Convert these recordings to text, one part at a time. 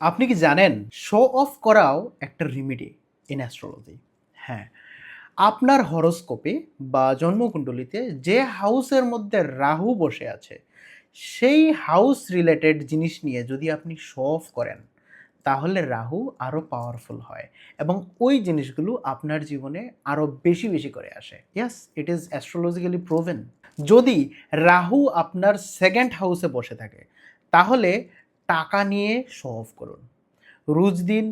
আপনি কি জানেন শো অফ করাও একটা রেমেডি ইন অ্যাস্ট্রোলজি? হ্যাঁ, আপনার হরোস্কোপে বা জন্মকুণ্ডলিতে যে হাউসের মধ্যে রাহু বসে আছে, সেই হাউস রিলেটেড জিনিস নিয়ে যদি আপনি শো অফ করেন, তাহলে রাহু আরও পাওয়ারফুল হয় এবং ওই জিনিসগুলো আপনার জীবনে আরও বেশি, বেশি করে আসে। Yes, it is astrologically proven. যদি রাহু আপনার 2nd হাউসে বসে থাকে, তাহলে টাকা নিয়ে শো অফ করুন। রোজ দিন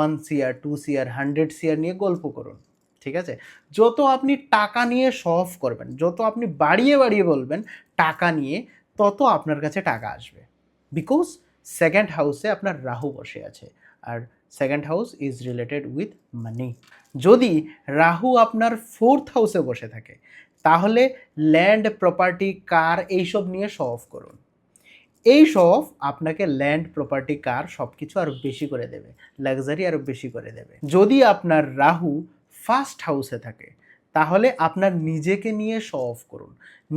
1 সিআর, 2 সিআর, 100 সিআর নিয়ে গল্প করুন। ঠিক আছে? যত আপনি টাকা নিয়ে শো অফ করবেন, যত আপনি বাড়িয়ে, বাড়িয়ে বলবেন টাকা নিয়ে, তত আপনার কাছে টাকা আসবে। বিকজ 2nd হাউসে আপনার রাহু বসে আছে। আর 2nd house is related with মানি। যদি রাহু আপনার 4th হাউসে বসে থাকে, তাহলে ল্যান্ড, প্রপার্টি, কার এইসব নিয়ে শো অফ করুন। এই সব আপনাকে ল্যান্ড, প্রপার্টি, কার সব কিছু আরও বেশি করে দেবে, লাক্সারি আরও বেশি করে দেবে। যদি আপনার রাহু 1st হাউসে থাকে, তাহলে আপনার নিজেকে নিয়ে শো অফ করুন,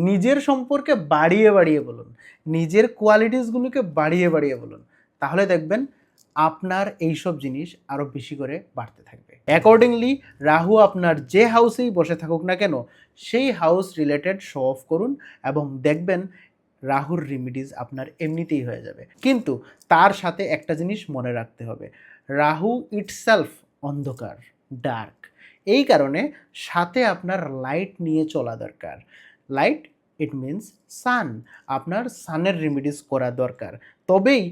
নিজের সম্পর্কে বাড়িয়ে বাড়িয়ে বলুন, নিজের কোয়ালিটিসগুলোকে বাড়িয়ে বাড়িয়ে বলুন। তাহলে দেখবেন আপনার এইসব জিনিস আরও বেশি করে বাড়তে থাকবে। অ্যাকর্ডিংলি রাহু আপনার যে হাউসেই বসে থাকুক না কেন, সেই হাউস রিলেটেড শো অফ করুন এবং দেখবেন রাহুর রেমিডিজ আপনার এমনিতেই হয়ে যাবে। কিন্তু তার সাথে একটা জিনিস মনে রাখতে হবে, রাহু ইটসেলফ অন্ধকার, ডার্ক। এই কারণে সাথে আপনার লাইট নিয়ে চলা দরকার। লাইট, ইট মিনস সান। আপনার সানের রেমিডিজ করা দরকার, তবেই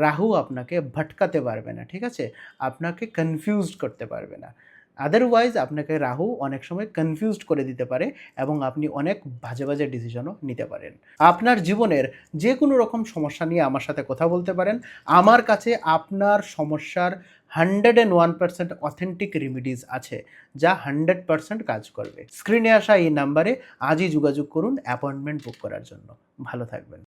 রাহু আপনাকে ভটকাতে পারবে না, ঠিক আছে? আপনাকে কনফিউজড করতে পারবে না। আদারওয়াইজ আপনাকে রাহু অনেক সময় কনফিউজড করে দিতে পারে এবং আপনি অনেক বাজে বাজে ডিসিশনও নিতে পারেন। আপনার জীবনের যে কোনো রকম সমস্যা নিয়ে আমার সাথে কথা বলতে পারেন। আমার কাছে আপনার সমস্যার 101% অথেন্টিক রেমিডিজ আছে, যা 100% কাজ করবে। স্ক্রিনে আসা এই নাম্বারে আজই যোগাযোগ করুন অ্যাপয়েন্টমেন্ট বুক করার জন্য। ভালো থাকবেন।